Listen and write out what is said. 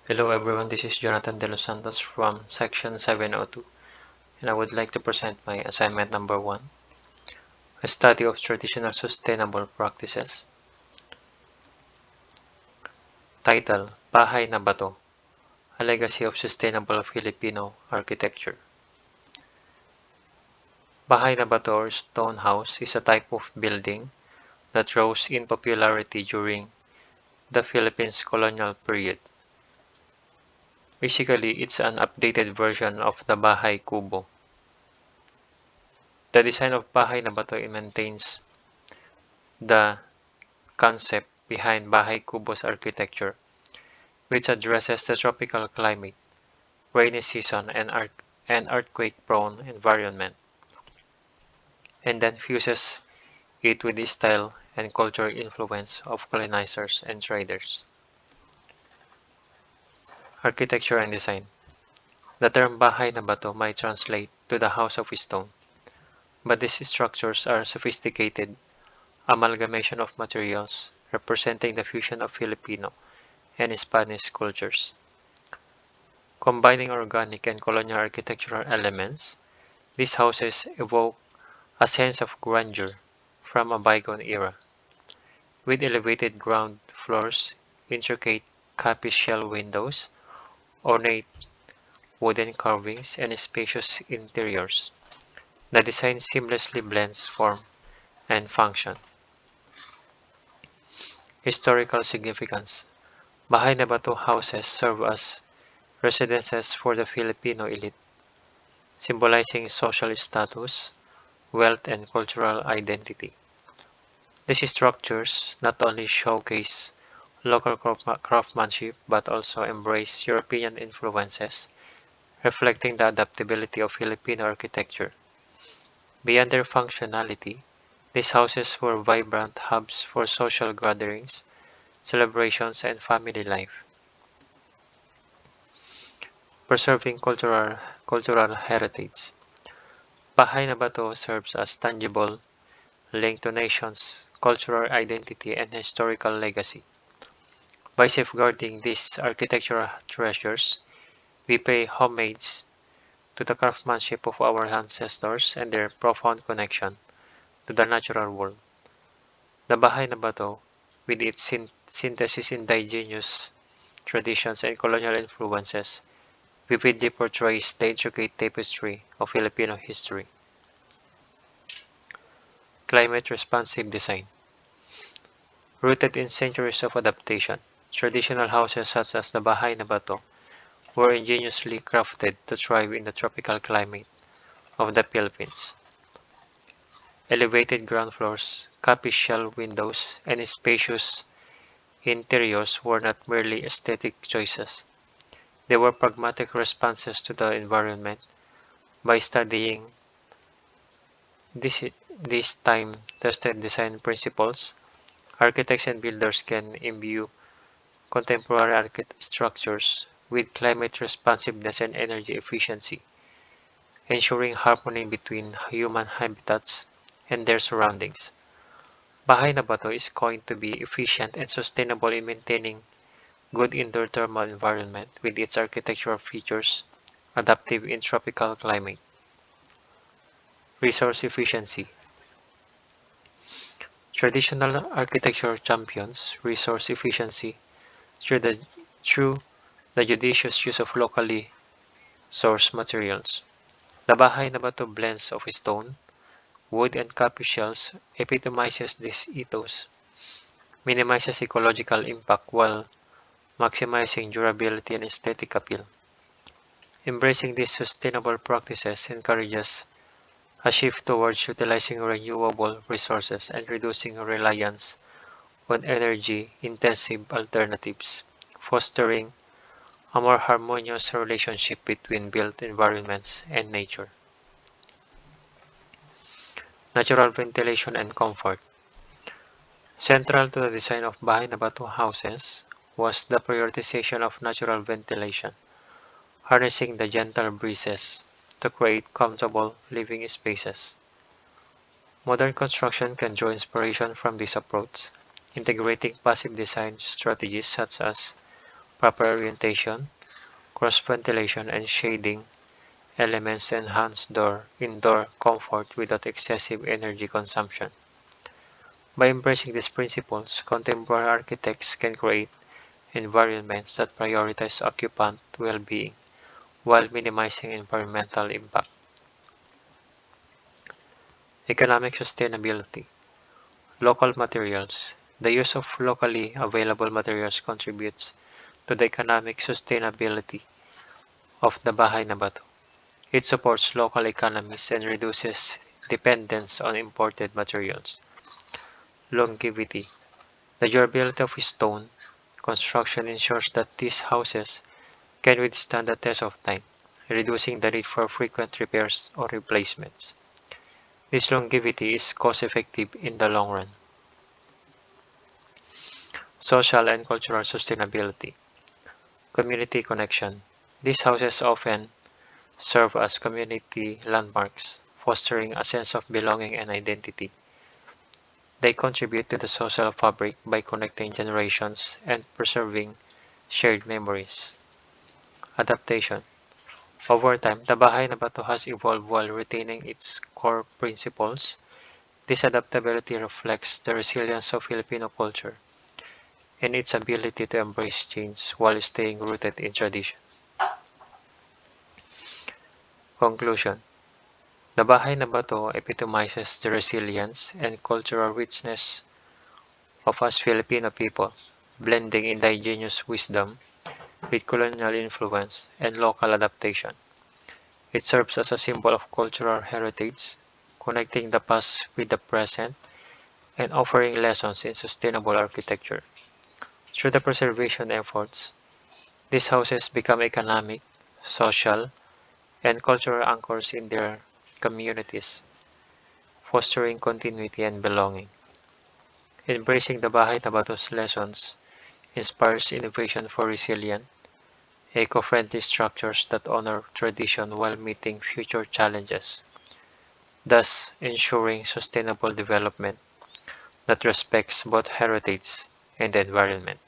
Hello everyone, this is Jonathan De Los Santos from section 702, and I would like to present my assignment number 1, a study of traditional sustainable practices. Title, Bahay na Bato, a legacy of sustainable Filipino architecture. Bahay na Bato or stone house is a type of building that rose in popularity during the Philippines colonial period. Basically, it's an updated version of the Bahay Kubo. The design of Bahay na Bato maintains the concept behind Bahay Kubo's architecture, which addresses the tropical climate, rainy season, and earthquake-prone environment, and then fuses it with the style and cultural influence of colonizers and traders. Architecture and design. The term Bahay na Bato might translate to the House of Stone, but these structures are sophisticated amalgamation of materials representing the fusion of Filipino and Spanish cultures. Combining organic and colonial architectural elements, these houses evoke a sense of grandeur from a bygone era, with elevated ground floors, intricate copy shell windows, ornate wooden carvings, and spacious interiors. The design seamlessly blends form and function. Historical significance. Bahay na Bato houses serve as residences for the Filipino elite, symbolizing social status, wealth, and cultural identity. These structures not only showcase local craftsmanship but also embrace European influences, reflecting the adaptability of Filipino architecture. Beyond their functionality, these houses were vibrant hubs for social gatherings, celebrations, and family life, preserving cultural heritage. Bahay na Bato serves as tangible link to nations' cultural identity and historical legacy. By safeguarding these architectural treasures, we pay homage to the craftsmanship of our ancestors and their profound connection to the natural world. The Bahay na Bato, with its synthesis indigenous traditions and colonial influences, vividly portrays the intricate tapestry of Filipino history. Climate responsive design. Rooted in centuries of adaptation, traditional houses such as the Bahay na Bato were ingeniously crafted to thrive in the tropical climate of the Philippines. Elevated ground floors, copy shell windows, and spacious interiors were not merely aesthetic choices. They were pragmatic responses to the environment. By studying these time-tested design principles, architects and builders can imbue contemporary structures with climate responsiveness and energy efficiency, ensuring harmony between human habitats and their surroundings. Bahay na Bato is going to be efficient and sustainable in maintaining good indoor thermal environment with its architectural features adaptive in tropical climate. Resource efficiency. Traditional architecture champions resource efficiency through the judicious use of locally sourced materials. The Bahay na Bato blends of stone, wood, and copy shells epitomizes this ethos, minimizes ecological impact while maximizing durability and aesthetic appeal. Embracing these sustainable practices encourages a shift towards utilizing renewable resources and reducing reliance on energy-intensive alternatives, fostering a more harmonious relationship between built environments and nature. Natural ventilation and comfort. Central to the design of Bahay na Bato houses was the prioritization of natural ventilation, harnessing the gentle breezes to create comfortable living spaces. Modern construction can draw inspiration from this approach, integrating passive design strategies such as Proper orientation, cross-ventilation, and shading elements enhance indoor comfort without excessive energy consumption. By embracing these principles, contemporary architects can create environments that prioritize occupant well-being while minimizing environmental impact. Economic sustainability. Local materials. The use of locally available materials contributes to the economic sustainability of the Bahay na Bato. It supports local economies and reduces dependence on imported materials. Longevity. The durability of stone construction ensures that these houses can withstand the test of time, reducing the need for frequent repairs or replacements. This longevity is cost-effective in the long run. Social and cultural sustainability. Community connection. These houses often serve as community landmarks, fostering a sense of belonging and identity. They contribute to the social fabric by connecting generations and preserving shared memories. Adaptation. Over time, the Bahay na Bato has evolved while retaining its core principles. This adaptability reflects the resilience of Filipino culture and its ability to embrace change while staying rooted in tradition. Conclusion. The Bahay na Bato epitomizes the resilience and cultural richness of us Filipino people, blending indigenous wisdom with colonial influence and local adaptation. It serves as a symbol of cultural heritage, connecting the past with the present and offering lessons in sustainable architecture. Through the preservation efforts, these houses become economic, social, and cultural anchors in their communities, fostering continuity and belonging. Embracing the Bahay na Bato's lessons inspires innovation for resilient, eco-friendly structures that honor tradition while meeting future challenges, thus ensuring sustainable development that respects both heritage and the environment.